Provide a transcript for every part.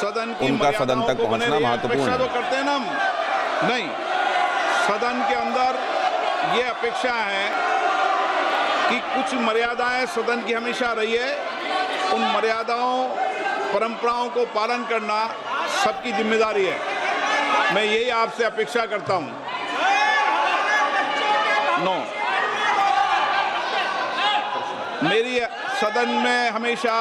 उनका सदन तक पहुंचना महत्वपूर्ण है। तो करते हैं ना हम, नहीं, सदन के अंदर ये अपेक्षा है कि कुछ मर्यादाएं सदन की हमेशा रही है, उन मर्यादाओं परंपराओं को पालन करना सबकी जिम्मेदारी है। मैं यही आपसे अपेक्षा करता हूं। मेरी सदन में हमेशा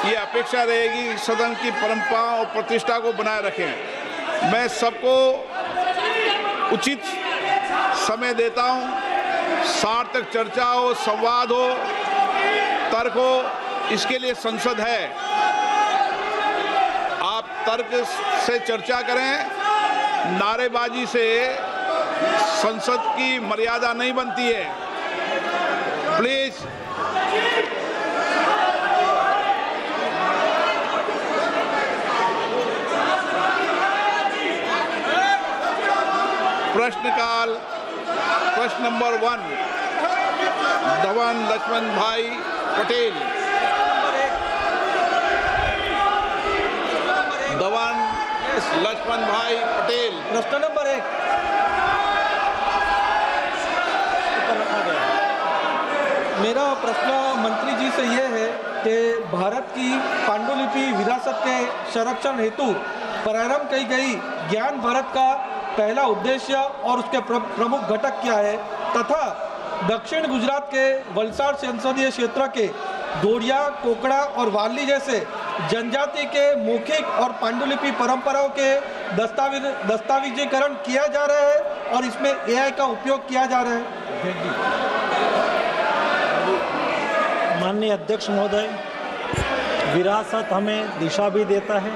ये अपेक्षा रहेगी, सदन की परंपरा और प्रतिष्ठा को बनाए रखें। मैं सबको उचित समय देता हूं, सार्थक चर्चा हो, संवाद हो, तर्क हो, इसके लिए संसद है। आप तर्क से चर्चा करें, नारेबाजी से संसद की मर्यादा नहीं बनती है। प्लीज प्रश्नकाल, प्रश्न नंबर 1, धवन लक्ष्मण भाई पटेल। धवन लक्ष्मण भाई पटेल, प्रश्न नंबर 1 मेरा प्रश्न मंत्री जी से यह है कि भारत की पांडुलिपि विरासत के संरक्षण हेतु प्रारंभ की गई ज्ञान भारत का पहला उद्देश्य और उसके प्रमुख घटक क्या है, तथा दक्षिण गुजरात के वलसाड संसदीय क्षेत्र के दोड़िया, कोकड़ा और वाली जैसे जनजाति के मौखिक और पांडुलिपि परंपराओं के दस्तावेजीकरण किया जा रहा है और इसमें AI का उपयोग किया जा रहा है। माननीय अध्यक्ष महोदय, विरासत हमें दिशा भी देता है,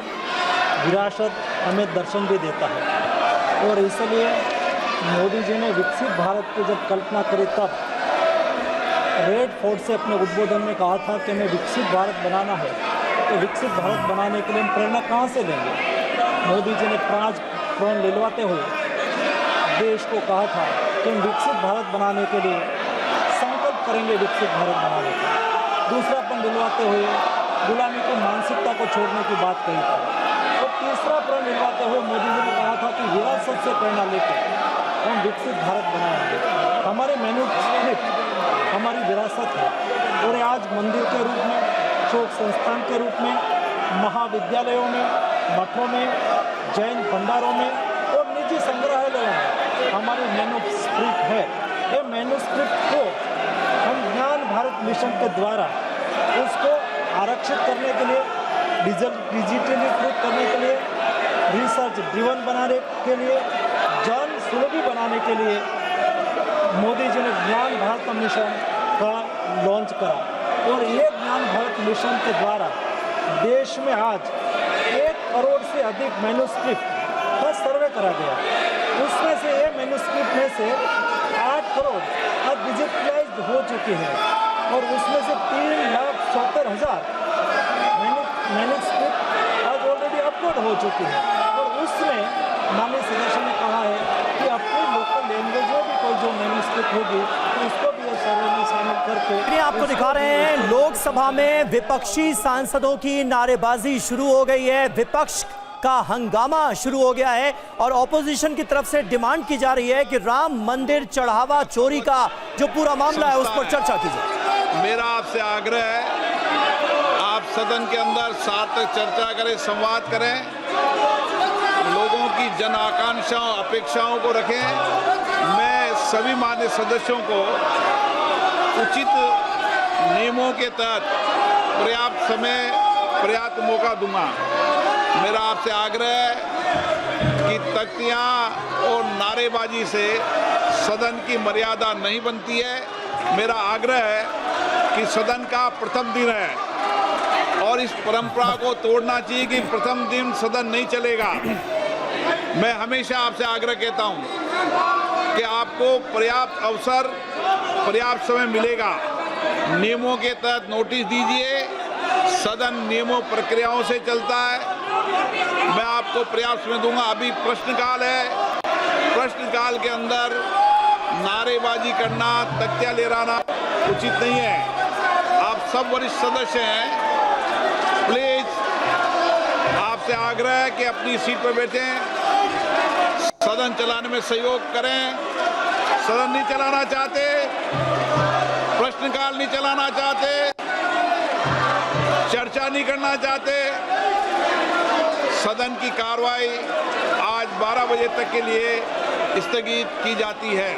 विरासत हमें दर्शन भी देता है, और इसलिए मोदी जी ने विकसित भारत की जब कल्पना करी तब रेड फोर्ट से अपने उद्बोधन में कहा था कि हमें विकसित भारत बनाना है। तो विकसित भारत बनाने के लिए हम प्रेरणा कहाँ से लेंगे? मोदी जी ने प्रण दिलवाते हुए देश को कहा था कि हम विकसित भारत बनाने के लिए संकल्प करेंगे, विकसित भारत बनाने का। दूसरा प्रण दिलवाते हुए गुलामी की मानसिकता को छोड़ने की बात कही थी। और तीसरा प्रण दिलवाते हुए मोदी जी ने कहा था कि विरासत से प्रेरणा लेकर हम विकसित भारत बनाएंगे। हमारे मैन्युस्क्रिप्ट हमारी विरासत है, और आज मंदिर के रूप में, शोक संस्थान के रूप में, महाविद्यालयों में, मठों में, जैन भंडारों में और निजी संग्रहालयों में हमारी मैन्युस्क्रिप्ट है। ये मैन्युस्क्रिप्ट को हम ज्ञान भारत मिशन के द्वारा उसको आरक्षित करने के लिए, डिजिटलीकृत करने के लिए, रिसर्च ड्रिवन बनाने के लिए, जन सुलभी बनाने के लिए मोदी जी ने ज्ञान भारत मिशन का लॉन्च करा। और ये ज्ञान भारत मिशन के द्वारा देश में आज 1 करोड़ से अधिक मैन्युस्क्रिप्ट का सर्वे करा गया। उसमें से ये मैन्युस्क्रिप्ट में से 8 करोड़ आज डिजिटलाइज्ड हो चुकी है, और उसमें से 3,70,000 मैन्युस्क्रिप्ट आज ऑलरेडी अपलोड हो चुकी है। और उसमें माननीय सदस्य ने कहा है कि अपनी लोकल लैंग्वेज में भी कोई जो मैन्युस्क्रिप्ट होगी तो उसको भी सर्वे में शामिल करके। आपको दिखा रहे हैं लोकसभा में विपक्षी सांसदों की नारेबाजी शुरू हो गई है, विपक्ष का हंगामा शुरू हो गया है, और ऑपोजिशन की तरफ से डिमांड की जा रही है कि राम मंदिर चढ़ावा चोरी का जो पूरा मामला है उस पर चर्चा की जाए। मेरा आपसे आग्रह है, आप सदन के अंदर सार्थक चर्चा करें, संवाद करें, लोगों की जन आकांक्षाओं, अपेक्षाओं को रखें। मैं सभी माननीय सदस्यों को उचित नियमों के तहत पर्याप्त समय, पर्याप्त मौका दूंगा। मेरा आपसे आग्रह है कि तख्तियां और नारेबाजी से सदन की मर्यादा नहीं बनती है। मेरा आग्रह है कि सदन का प्रथम दिन है और इस परंपरा को तोड़ना चाहिए कि प्रथम दिन सदन नहीं चलेगा। मैं हमेशा आपसे आग्रह कहता हूं कि आपको पर्याप्त अवसर, पर्याप्त समय मिलेगा। नियमों के तहत नोटिस दीजिए, सदन नियमों प्रक्रियाओं से चलता है। मैं आपको पर्याप्त समय दूंगा। अभी प्रश्नकाल है, प्रश्नकाल के अंदर नारेबाजी करना, तख्तियां लहराना उचित नहीं है। आप सब वरिष्ठ सदस्य हैं, प्लीज आप आपसे आग्रह है कि अपनी सीट पर बैठें, सदन चलाने में सहयोग करें। सदन नहीं चलाना चाहते, प्रश्नकाल नहीं चलाना चाहते, चर्चा नहीं करना चाहते, सदन की कार्रवाई आज 12 बजे तक के लिए स्थगित की जाती है।